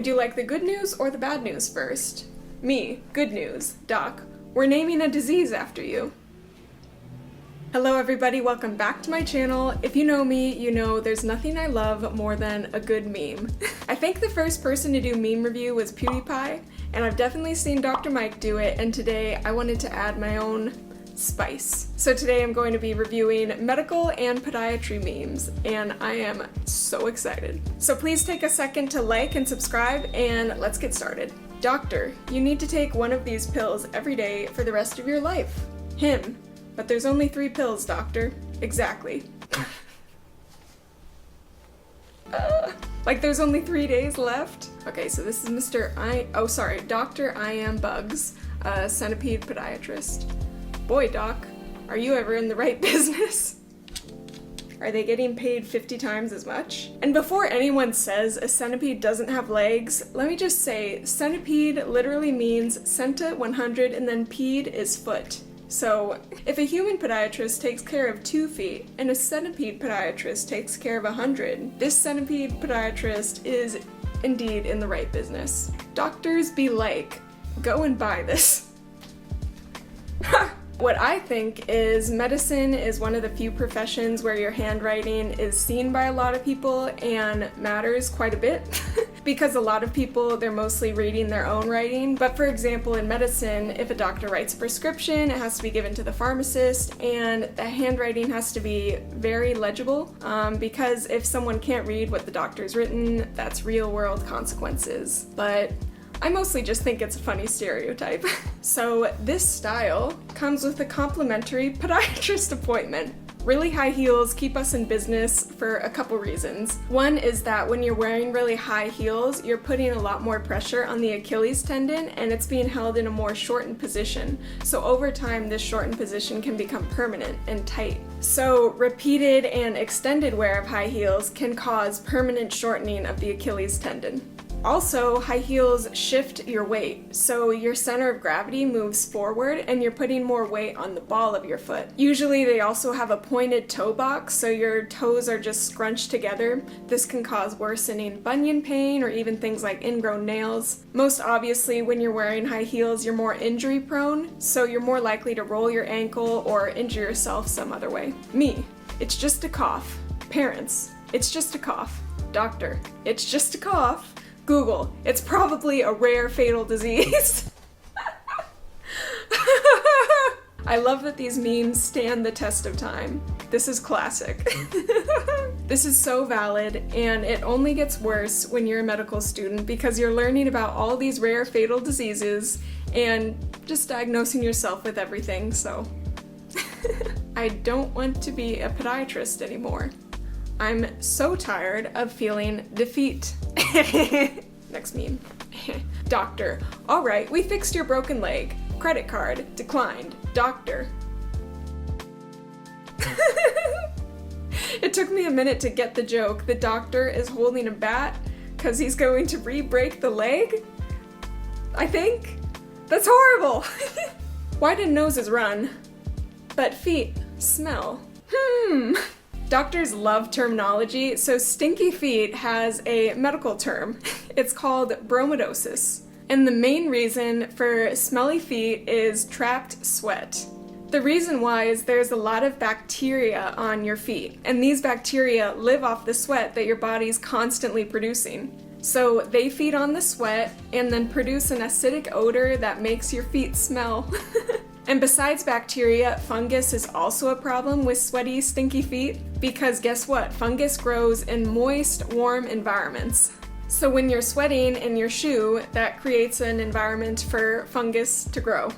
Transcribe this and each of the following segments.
Do you like the good news or the bad news first? Me, good news. Doc, we're naming a disease after you. Hello everybody, welcome back to my channel. If you know me, you know there's nothing I love more than a good meme. I think the first person to do meme review was PewDiePie, and I've definitely seen Dr. Mike do it, and today I wanted to add my own spice. So today I'm going to be reviewing medical and podiatry memes, and I am so excited. So please take a second to like and subscribe, and let's get started. Doctor, you need to take one of these pills every day for the rest of your life. Him. But there's only 3 pills, doctor. Exactly. Like there's only 3 days left? Okay, so this is Dr. I Am Bugs, Centipede Podiatrist. Boy, Doc, are you ever in the right business? Are they getting paid 50 times as much? And before anyone says a centipede doesn't have legs, let me just say, centipede literally means centa 100 and then pede is foot. So, if a human podiatrist takes care of 2 feet and a centipede podiatrist takes care of 100, this centipede podiatrist is indeed in the right business. Doctors be like, go and buy this. What I think is medicine is one of the few professions where your handwriting is seen by a lot of people and matters quite a bit. Because a lot of people, they're mostly reading their own writing. But for example, in medicine, if a doctor writes a prescription, it has to be given to the pharmacist, and the handwriting has to be very legible, because if someone can't read what the doctor's written, that's real world consequences. But I mostly just think it's a funny stereotype. So this style comes with a complimentary podiatrist appointment. Really high heels keep us in business for a couple reasons. One is that when you're wearing really high heels, you're putting a lot more pressure on the Achilles tendon and it's being held in a more shortened position. So over time, this shortened position can become permanent and tight. So repeated and extended wear of high heels can cause permanent shortening of the Achilles tendon. Also, high heels shift your weight, so your center of gravity moves forward and you're putting more weight on the ball of your foot. Usually they also have a pointed toe box, so your toes are just scrunched together. This can cause worsening bunion pain or even things like ingrown nails. Most obviously, when you're wearing high heels, you're more injury prone, so you're more likely to roll your ankle or injure yourself some other way. Me, it's just a cough. Parents, it's just a cough. Doctor, it's just a cough. Google, it's probably a rare fatal disease. I love that these memes stand the test of time. This is classic. This is so valid, and it only gets worse when you're a medical student because you're learning about all these rare fatal diseases and just diagnosing yourself with everything, so. I don't want to be a podiatrist anymore. I'm so tired of feeling defeat. Next meme. Doctor, all right, we fixed your broken leg. Credit card, declined. Doctor. It took me a minute to get the joke. The doctor is holding a bat because he's going to re-break the leg? I think? That's horrible! Why do noses run, but feet smell? Doctors love terminology, so stinky feet has a medical term. It's called bromodosis. And the main reason for smelly feet is trapped sweat. The reason why is there's a lot of bacteria on your feet, and these bacteria live off the sweat that your body's constantly producing. So they feed on the sweat and then produce an acidic odor that makes your feet smell. And besides bacteria, fungus is also a problem with sweaty, stinky feet, because guess what? Fungus grows in moist, warm environments. So when you're sweating in your shoe, that creates an environment for fungus to grow.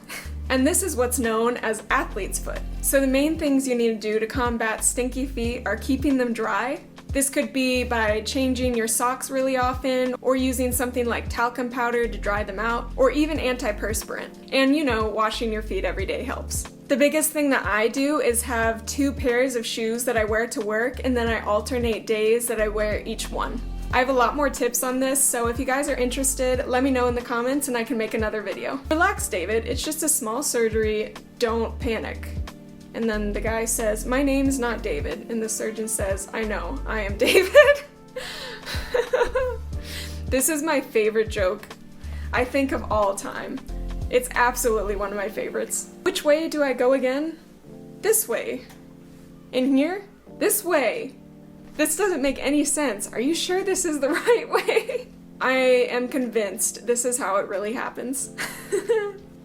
And this is what's known as athlete's foot. So the main things you need to do to combat stinky feet are keeping them dry. This could be by changing your socks really often, or using something like talcum powder to dry them out, or even antiperspirant. And you know, washing your feet every day helps. The biggest thing that I do is have 2 pairs of shoes that I wear to work, and then I alternate days that I wear each one. I have a lot more tips on this, so if you guys are interested, let me know in the comments and I can make another video. Relax, David, it's just a small surgery, don't panic. And then the guy says, my name's not David. And the surgeon says, I know, I am David. This is my favorite joke, I think, of all time. It's absolutely one of my favorites. Which way do I go again? This way. In here? This way. This doesn't make any sense. Are you sure this is the right way? I am convinced this is how it really happens.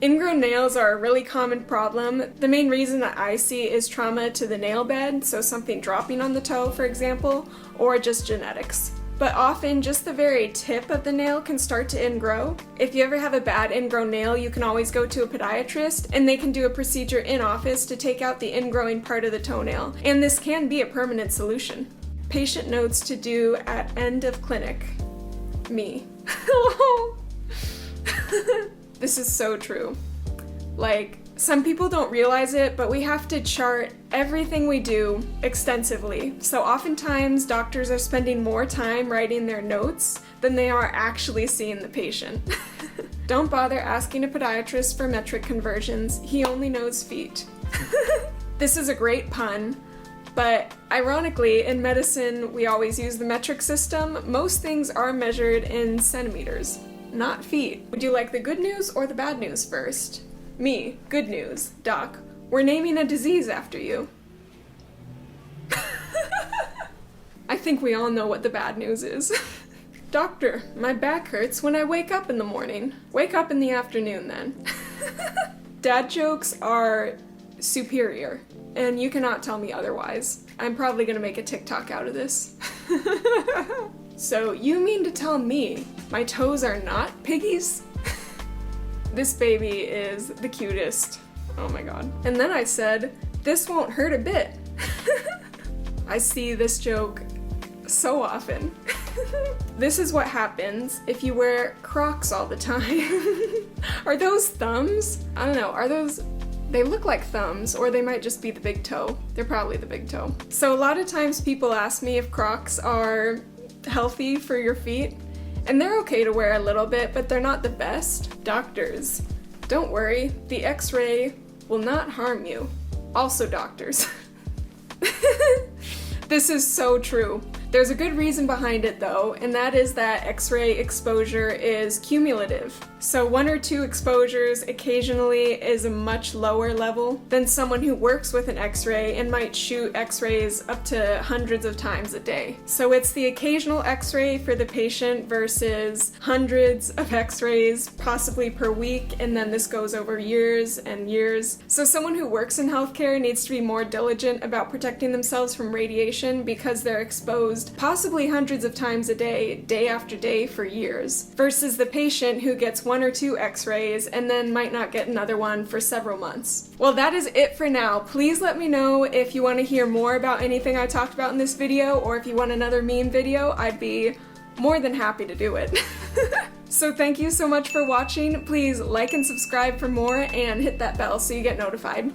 Ingrown nails are a really common problem. The main reason that I see is trauma to the nail bed, so something dropping on the toe, for example, or just genetics. But often just the very tip of the nail can start to ingrow. If you ever have a bad ingrown nail, you can always go to a podiatrist and they can do a procedure in office to take out the ingrowing part of the toenail. And this can be a permanent solution. Patient notes to do at end of clinic. Me. This is so true. Like, some people don't realize it, but we have to chart everything we do extensively. So oftentimes doctors are spending more time writing their notes than they are actually seeing the patient. Don't bother asking a podiatrist for metric conversions. He only knows feet. This is a great pun, but ironically, in medicine, we always use the metric system. Most things are measured in centimeters, not feet. Would you like the good news or the bad news first? Me, good news. Doc, we're naming a disease after you. I think we all know what the bad news is. Doctor, my back hurts when I wake up in the morning. Wake up in the afternoon then. Dad jokes are superior, and you cannot tell me otherwise. I'm probably gonna make a TikTok out of this. So you mean to tell me my toes are not piggies? This baby is the cutest. Oh my god. And then I said, this won't hurt a bit. I see this joke so often. This is what happens if you wear Crocs all the time. Are those thumbs? I don't know, are those... They look like thumbs, or they might just be the big toe. They're probably the big toe. So a lot of times people ask me if Crocs are healthy for your feet. And they're okay to wear a little bit, but they're not the best. Doctors, don't worry, the X-ray will not harm you. Also doctors. This is so true. There's a good reason behind it though, and that is that X-ray exposure is cumulative. So 1 or 2 exposures occasionally is a much lower level than someone who works with an X-ray and might shoot X-rays up to hundreds of times a day. So it's the occasional X-ray for the patient versus hundreds of X-rays possibly per week, and then this goes over years and years. So someone who works in healthcare needs to be more diligent about protecting themselves from radiation because they're exposed possibly hundreds of times a day, day after day for years, versus the patient who gets 1 or 2 X-rays and then might not get another one for several months. Well, that is it for now. Please let me know if you want to hear more about anything I talked about in this video, or if you want another meme video. I'd be more than happy to do it. So thank you so much for watching. Please like and subscribe for more and hit that bell so you get notified.